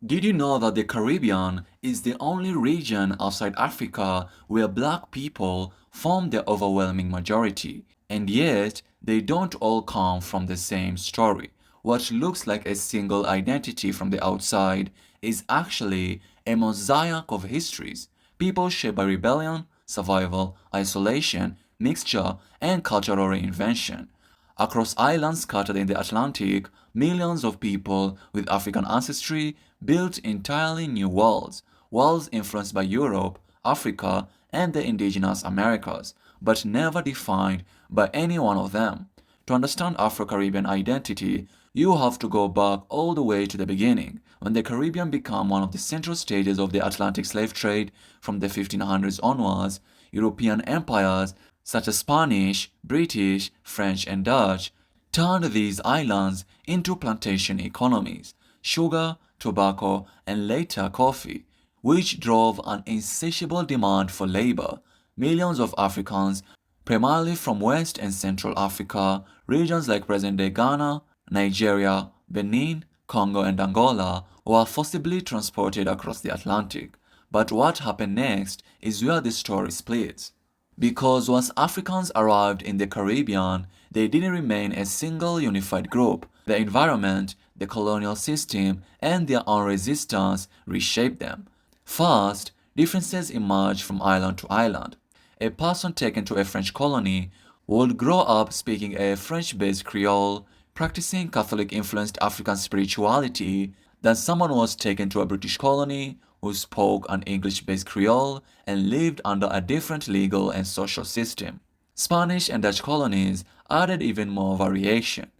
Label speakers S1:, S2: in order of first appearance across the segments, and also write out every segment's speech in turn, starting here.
S1: Did you know that the Caribbean is the only region outside Africa where black people form the overwhelming majority? And yet, they don't all come from the same story. What looks like a single identity from the outside is actually a mosaic of histories, people shaped by rebellion, survival, isolation, mixture, and cultural reinvention. Across islands scattered in the Atlantic, millions of people with African ancestry built entirely new worlds, worlds influenced by Europe, Africa, and the indigenous Americas, but never defined by any one of them. To understand Afro-Caribbean identity, you have to go back all the way to the beginning, when the Caribbean became one of the central stages of the Atlantic slave trade. From the 1500s onwards, European empires such as Spanish, British, French, and Dutch turned these islands into plantation economies, sugar, tobacco, and later coffee, which drove an insatiable demand for labor. Millions of Africans, primarily from West and Central Africa, regions like present-day Ghana, Nigeria, Benin, Congo, and Angola, were forcibly transported across the Atlantic. But what happened next is where the story splits. Because once Africans arrived in the Caribbean, they didn't remain a single unified group. The environment, the colonial system, and their own resistance reshaped them. First, differences emerged from island to island. A person taken to a French colony would grow up speaking a French-based Creole, practicing Catholic-influenced African spirituality. Then someone was taken to a British colony who spoke an English-based Creole and lived under a different legal and social system. Spanish and Dutch colonies added even more variation.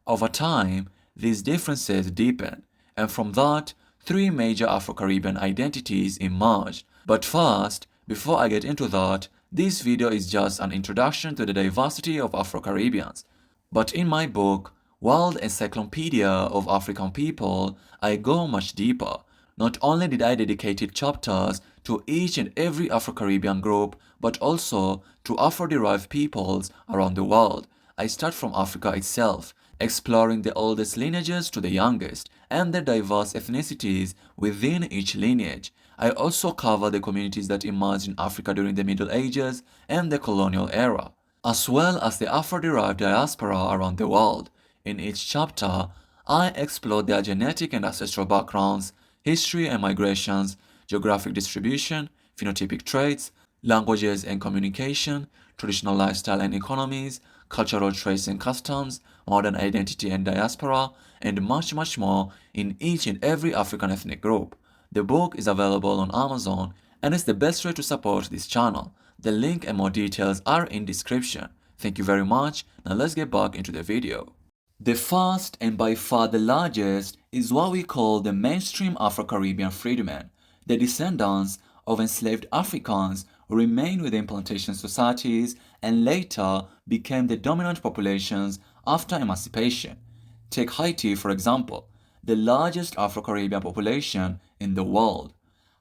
S1: Over time, these differences deepened, and from that, three major Afro-Caribbean identities emerged. But first, before I get into that, this video is just an introduction to the diversity of Afro-Caribbeans. But in my book, World Encyclopedia of African People, I go much deeper. Not only did I dedicate chapters to each and every Afro-Caribbean group, but also to Afro-derived peoples around the world. I start from Africa itself, exploring the oldest lineages to the youngest, and the diverse ethnicities within each lineage. I also cover the communities that emerged in Africa during the Middle Ages and the colonial era, as well as the Afro-derived diaspora around the world. In each chapter, I explore their genetic and ancestral backgrounds, history and migrations, geographic distribution, phenotypic traits, languages and communication, traditional lifestyle and economies, cultural traits and customs, modern identity and diaspora, and much, much more in each and every African ethnic group. The book is available on Amazon and is the best way to support this channel. The link and more details are in description. Thank you very much. Now let's get back into the video. The first and by far the largest is what we call the mainstream Afro-Caribbean freedmen, the descendants of enslaved Africans who remained within plantation societies and later became the dominant populations after emancipation. Take Haiti, for example, the largest Afro-Caribbean population in the world.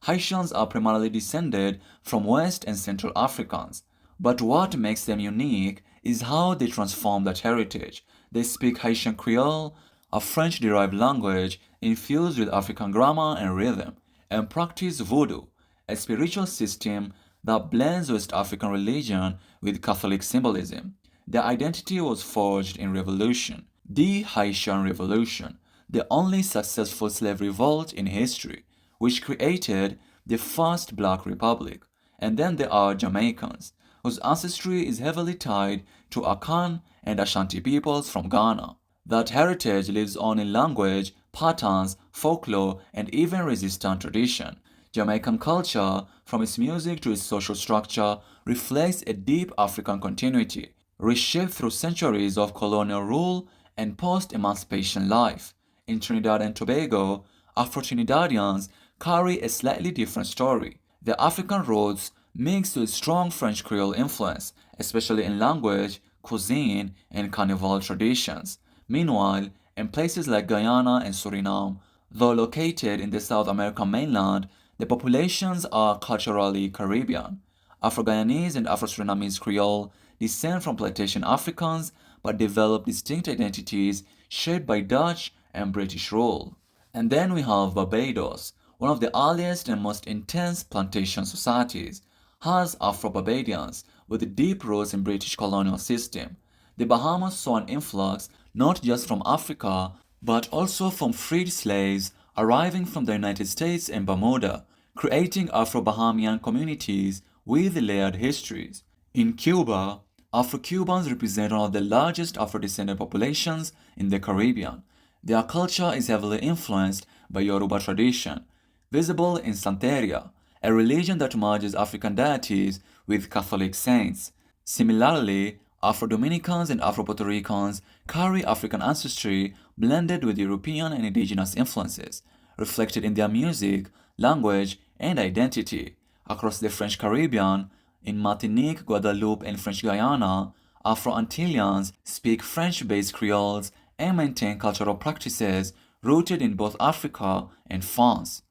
S1: Haitians are primarily descended from West and Central Africans, but what makes them unique is how they transform that heritage. They speak Haitian Creole, a French-derived language infused with African grammar and rhythm, and practice voodoo, a spiritual system that blends West African religion with Catholic symbolism. Their identity was forged in revolution, the Haitian Revolution, the only successful slave revolt in history, which created the first Black Republic. And then there are Jamaicans, whose ancestry is heavily tied to Akan and Ashanti peoples from Ghana. That heritage lives on in language, patterns, folklore, and even resistant tradition. Jamaican culture, from its music to its social structure, reflects a deep African continuity, reshaped through centuries of colonial rule and post-emancipation life. In Trinidad and Tobago, Afro-Trinidadians carry a slightly different story. Their African roots mixed with strong French Creole influence, especially in language, cuisine, and carnival traditions. Meanwhile, in places like Guyana and Suriname, though located in the South American mainland, the populations are culturally Caribbean. Afro-Guyanese and Afro-Surinamese Creole descend from plantation Africans but develop distinct identities shaped by Dutch and British rule. And then we have Barbados, one of the earliest and most intense plantation societies, has Afro-Barbadians with deep roots in British colonial system. The Bahamas saw an influx not just from Africa, but also from freed slaves arriving from the United States and Bermuda, creating Afro-Bahamian communities with layered histories. In Cuba, Afro-Cubans represent one of the largest Afro-descendant populations in the Caribbean. Their culture is heavily influenced by Yoruba tradition, visible in Santeria, a religion that merges African deities with Catholic saints. Similarly, Afro-Dominicans and Afro-Puerto Ricans carry African ancestry blended with European and indigenous influences, reflected in their music, language, and identity. Across the French Caribbean, in Martinique, Guadeloupe, and French Guiana, Afro-Antillians speak French-based Creoles and maintain cultural practices rooted in both Africa and France.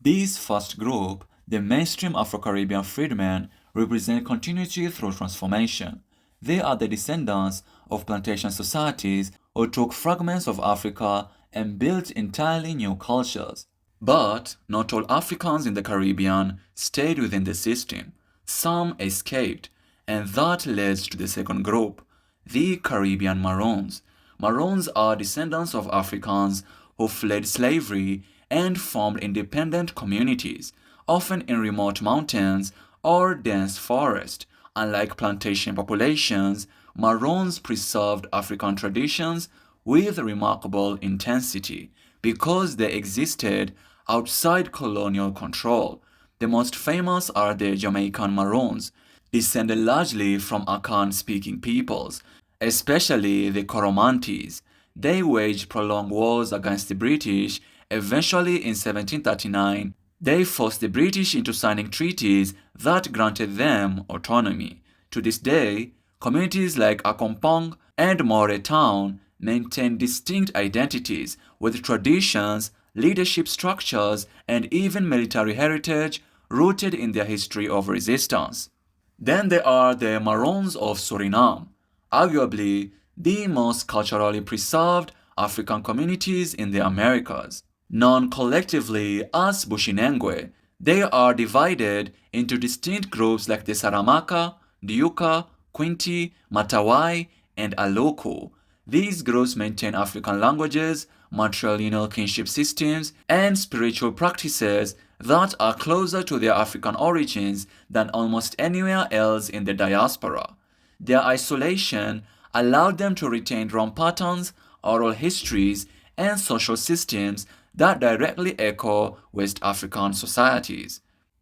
S1: This first group, the mainstream Afro-Caribbean freedmen, represent continuity through transformation. They are the descendants of plantation societies who took fragments of Africa and built entirely new cultures. But not all Africans in the Caribbean stayed within the system. Some escaped, and that leads to the second group, the Caribbean Maroons. Maroons are descendants of Africans who fled slavery and formed independent communities, often in remote mountains or dense forest. Unlike plantation populations, Maroons preserved African traditions with remarkable intensity because they existed outside colonial control. The most famous are the Jamaican Maroons, descended largely from Akan-speaking peoples, especially the Coromantes. They waged prolonged wars against the British. Eventually, in 1739, they forced the British into signing treaties that granted them autonomy. To this day, communities like Akompong and Moore Town maintain distinct identities with traditions, leadership structures, and even military heritage rooted in their history of resistance. Then there are the Maroons of Suriname, arguably the most culturally preserved African communities in the Americas. Known collectively as Bushinengue, they are divided into distinct groups like the Saramaka, Diuka, Quinti, Matawai, and Aloku. These groups maintain African languages, matrilineal kinship systems, and spiritual practices that are closer to their African origins than almost anywhere else in the diaspora. Their isolation allowed them to retain drum patterns, oral histories, and social systems that directly echo West African societies.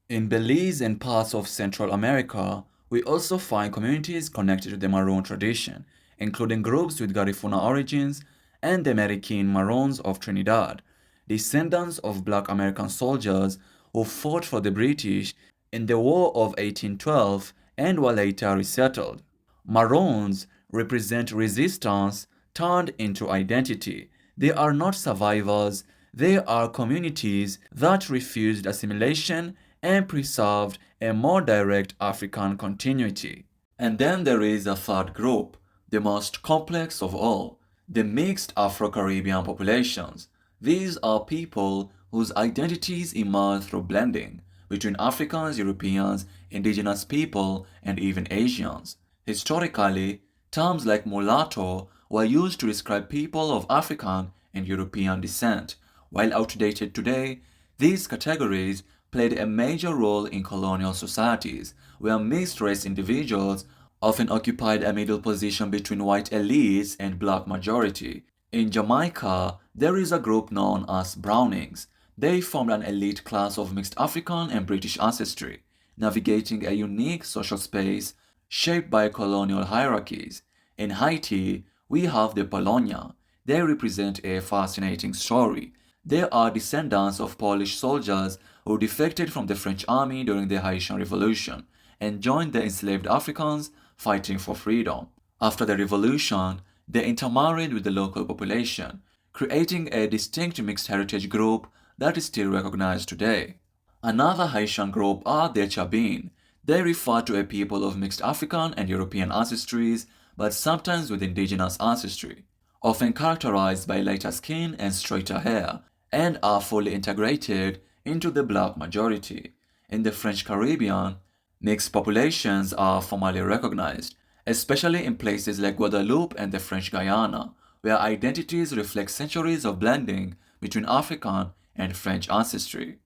S1: In Belize and parts of Central America, we also find communities connected to the Maroon tradition, including groups with Garifuna origins and the American Maroons of Trinidad, descendants of black American soldiers who fought for the British in the War of 1812 and were later resettled. Maroons represent resistance turned into identity. They are not survivors, they are communities that refused assimilation and preserved a more direct African continuity. And then there is a third group, the most complex of all, the mixed Afro-Caribbean populations. These are people whose identities emerge through blending between Africans, Europeans, indigenous people, and even Asians. Historically, terms like mulatto were used to describe people of African and European descent. While outdated today, these categories played a major role in colonial societies, where mixed-race individuals often occupied a middle position between white elites and black majority. In Jamaica, there is a group known as Brownings. They formed an elite class of mixed African and British ancestry, navigating a unique social space shaped by colonial hierarchies. In Haiti, we have the Polonia. They represent a fascinating story. They are descendants of Polish soldiers who defected from the French army during the Haitian Revolution and joined the enslaved Africans fighting for freedom. After the revolution, they intermarried with the local population, creating a distinct mixed heritage group that is still recognized today. Another Haitian group are the Chabin. They refer to a people of mixed African and European ancestries, but sometimes with indigenous ancestry, often characterized by lighter skin and straighter hair. and are fully integrated into the black majority. In the French Caribbean, mixed populations are formally recognized, especially in places like Guadeloupe and the French Guiana, where identities reflect centuries of blending between African and French ancestry.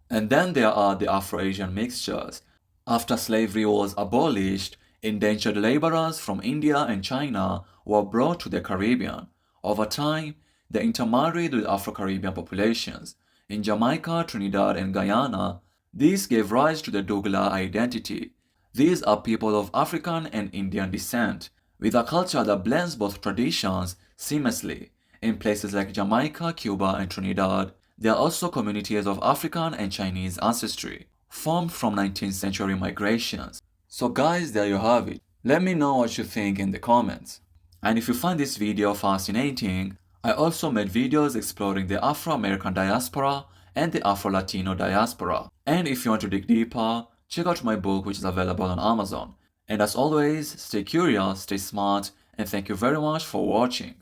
S1: And then there are the Afro-Asian mixtures. After slavery was abolished, indentured laborers from India and China were brought to the Caribbean. Over time, they intermarried with Afro-Caribbean populations. In Jamaica, Trinidad, and Guyana, this gave rise to the Douglas identity. These are people of African and Indian descent, with a culture that blends both traditions seamlessly. In places like Jamaica, Cuba, and Trinidad, there are also communities of African and Chinese ancestry, formed from 19th century migrations. So guys, there you have it. Let me know what you think in the comments. And if you find this video fascinating, I also made videos exploring the Afro-American diaspora and the Afro-Latino diaspora. And if you want to dig deeper, check out my book which is available on Amazon. And as always, stay curious, stay smart, and thank you very much for watching.